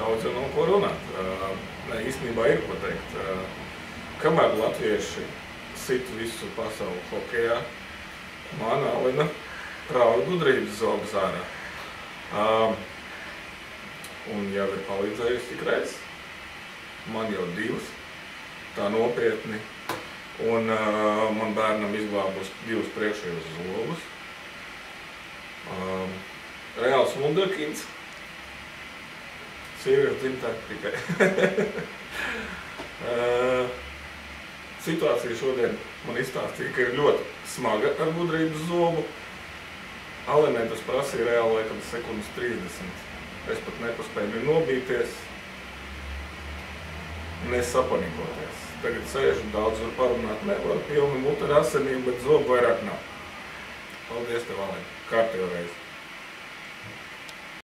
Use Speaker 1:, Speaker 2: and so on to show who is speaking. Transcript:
Speaker 1: daudz jau nav ko runāt. Īstenībā ir ko teikt. Kamēr latvieši sit visu pasauli hokejā, man Alina rauj gudrības zobus ārā. Un jau ir palīdzējusi tik reiz. Man jau 2, tā nopietni. Un man bērnam izglābus 2 priekšējos zobus. Reāls wunderkinds. Sievietes dzimtē tikai. Situācija šodien man izstāstīja, ka ir ļoti smaga ar gudrības zobu. Alinai tas prasīja reāli laikam sekundes 30. Es pat nepaspēju nobīties, nesapanikoties. Tagad sēžu, daudz var parunāt, nevar pilni muti ar asinīm, bet zobu vairāk nav. Paldies tev, Alina, kārtējo reizi.